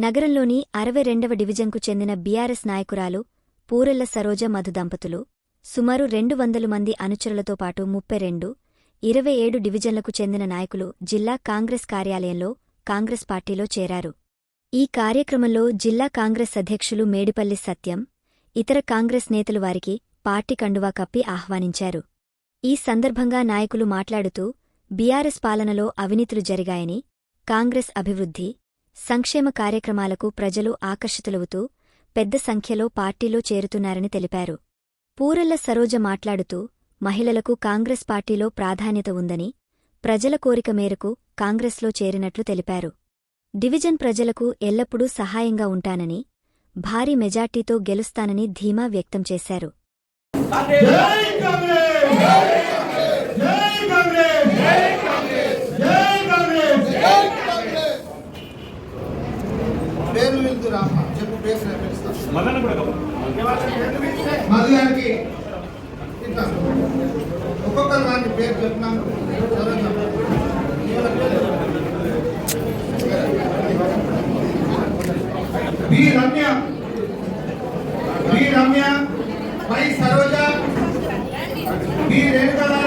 నగరంలోని 62వ డివిజన్కు చెందిన బీఆర్ఎస్ నాయకురాలు పూరెళ్ల సరోజ మధు దంపతులు సుమారు 200 మంది అనుచరులతో పాటు 27 డివిజన్లకు చెందిన నాయకులు జిల్లా కాంగ్రెస్ కార్యాలయంలో కాంగ్రెస్ పార్టీలో చేరారు. ఈ కార్యక్రమంలో జిల్లా కాంగ్రెస్ అధ్యక్షులు మేడిపల్లి సత్యం, ఇతర కాంగ్రెస్ నేతలు వారికి పార్టీ కండువా కప్పి ఆహ్వానించారు. ఈ సందర్భంగా నాయకులు మాట్లాడుతూ బీఆర్ఎస్ పాలనలో అవినీతులు జరిగాయని, కాంగ్రెస్ అభివృద్ధి, సంక్షేమ కార్యక్రమాలకు ప్రజలు ఆకర్షితులవుతూ పెద్ద సంఖ్యలో పార్టీలో చేరుతున్నారని తెలిపారు. పూరెళ్ల సరోజ మాట్లాడుతూ మహిళలకు కాంగ్రెస్ పార్టీలో ప్రాధాన్యత ఉందని, ప్రజల కోరిక మేరకు కాంగ్రెస్లో చేరినట్లు తెలిపారు. డివిజన్ ప్రజలకు ఎల్లప్పుడూ సహాయంగా ఉంటానని, భారీ మెజార్టీతో గెలుస్తానని ధీమా వ్యక్తం చేశారు. ఒక్కొక్కరు వారి పేరు చెప్తున్నాను. బి రమ్య, పై సరోజ, బి రేణుకలో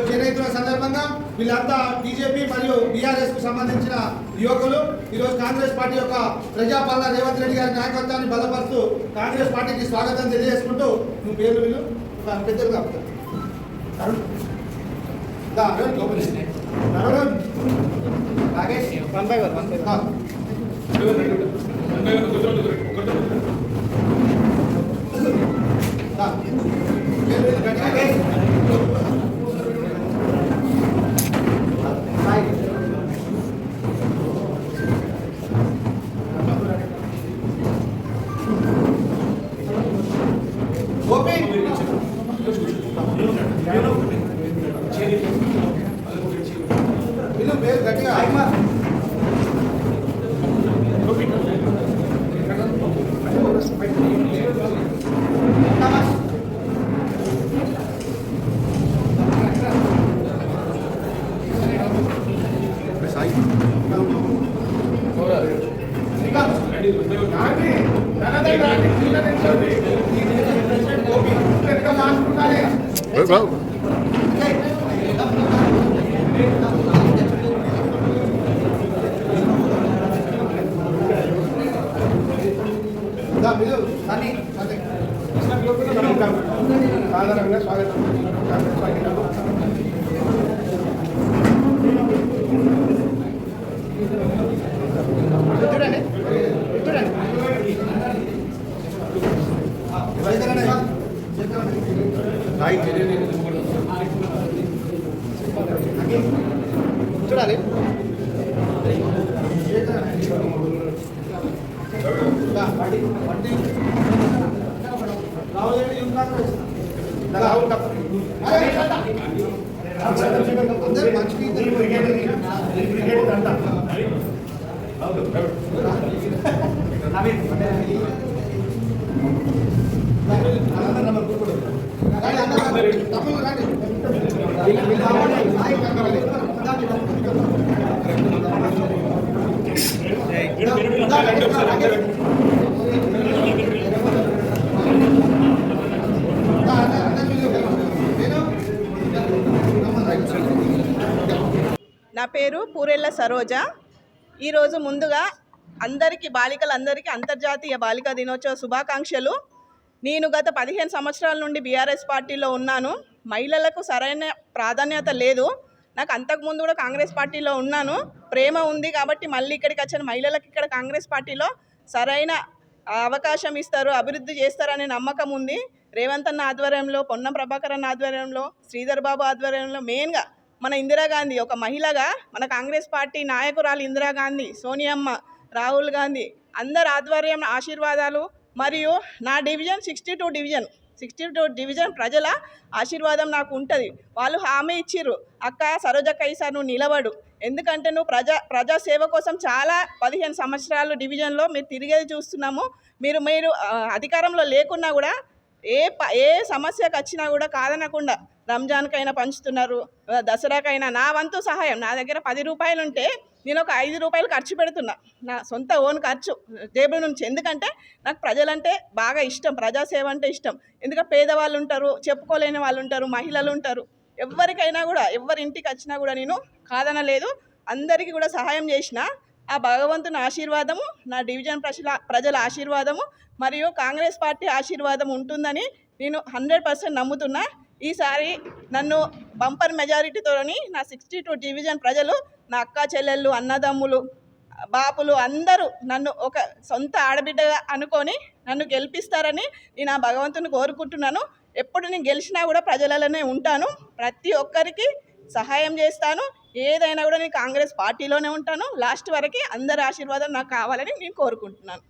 చేరుతున్న సందర్భంగా వీళ్ళంతా బీజేపీ మరియు బీఆర్ఎస్ కు సంబంధించిన యువకులు ఈరోజు కాంగ్రెస్ పార్టీ యొక్క ప్రజాపాలన రేవంత్ రెడ్డి గారి నాయకత్వాన్ని బలపరుస్తూ కాంగ్రెస్ పార్టీకి స్వాగతం తెలియజేసుకుంటూ నువ్వు పేర్లు వీళ్ళు పెద్దలుగా గట్టిగా సాధారణంగా స్వాగతం చూడాలి. నా పేరు పూరెళ్ల సరోజ. ఈరోజు ముందుగా బాలికలందరికీ అంతర్జాతీయ బాలికా దినోత్సవ శుభాకాంక్షలు. నేను గత 15 సంవత్సరాల నుండి బీఆర్ఎస్ పార్టీలో ఉన్నాను. మహిళలకు సరైన ప్రాధాన్యత లేదు. నాకు అంతకుముందు కూడా కాంగ్రెస్ పార్టీలో ఉన్నాను. ప్రేమ ఉంది కాబట్టి మళ్ళీ ఇక్కడికి వచ్చిన మహిళలకు ఇక్కడ కాంగ్రెస్ పార్టీలో సరైన అవకాశం ఇస్తారు, అభివృద్ధి చేస్తారనే నమ్మకం ఉంది. రేవంత్ అన్న ఆధ్వర్యంలో, పొన్నం ప్రభాకర్ అన్న ఆధ్వర్యంలో, శ్రీధర్ బాబు ఆధ్వర్యంలో, మెయిన్గా మన ఇందిరాగాంధీ ఒక మహిళగా మన కాంగ్రెస్ పార్టీ నాయకురాలు ఇందిరాగాంధీ, సోనియమ్మ, రాహుల్ గాంధీ అందరి ఆధ్వర్యం ఆశీర్వాదాలు మరియు నా డివిజన్ 62 డివిజన్ ప్రజల ఆశీర్వాదం నాకు ఉంటుంది. వాళ్ళు హామీ ఇచ్చిర్రు, అక్క సరోజక్క ఈసారి నువ్వు నిలబడు, ఎందుకంటే నువ్వు ప్రజాసేవ కోసం చాలా 15 సంవత్సరాలు డివిజన్లో మీరు తిరిగేది చూస్తున్నాము. మీరు అధికారంలో లేకున్నా కూడా ఏ సమస్యకు వచ్చినా కూడా కాదనకుండా రంజాన్కైనా పంచుతున్నారు, దసరాకైనా. నా వంతు సహాయం, నా దగ్గర 10 రూపాయలు ఉంటే నేను ఒక 5 రూపాయలు ఖర్చు పెడుతున్నా, నా సొంత ఓన్ ఖర్చు జేబుల నుంచి. ఎందుకంటే నాకు ప్రజలంటే బాగా ఇష్టం, ప్రజాసేవ అంటే ఇష్టం. ఎందుకంటే పేదవాళ్ళు ఉంటారు, చెప్పుకోలేని వాళ్ళు ఉంటారు, మహిళలు ఉంటారు. ఎవరికైనా కూడా, ఎవరి ఇంటికి వచ్చినా కూడా నేను కాదనలేదు, అందరికీ కూడా సహాయం చేసిన. ఆ భగవంతుని ఆశీర్వాదము, నా డివిజన్ ప్రజల ఆశీర్వాదము మరియు కాంగ్రెస్ పార్టీ ఆశీర్వాదం ఉంటుందని నేను 100% నమ్ముతున్నా. ఈసారి నన్ను బంపర్ మెజారిటీతోని నా 62 డివిజన్ ప్రజలు, నా అక్క చెల్లెళ్ళు, అన్నదమ్ములు, బాపులు అందరూ నన్ను ఒక సొంత ఆడబిడ్డగా అనుకొని నన్ను గెలిపిస్తారని నేను ఆ భగవంతుని కోరుకుంటున్నాను. ఎప్పుడు నేను గెలిచినా కూడా ప్రజలలోనే ఉంటాను, ప్రతి ఒక్కరికి సహాయం చేస్తాను. ఏదైనా కూడా నేను కాంగ్రెస్ పార్టీలోనే ఉంటాను. లాస్ట్ వరకు అందరి ఆశీర్వాదం నాకు కావాలని నేను కోరుకుంటున్నాను.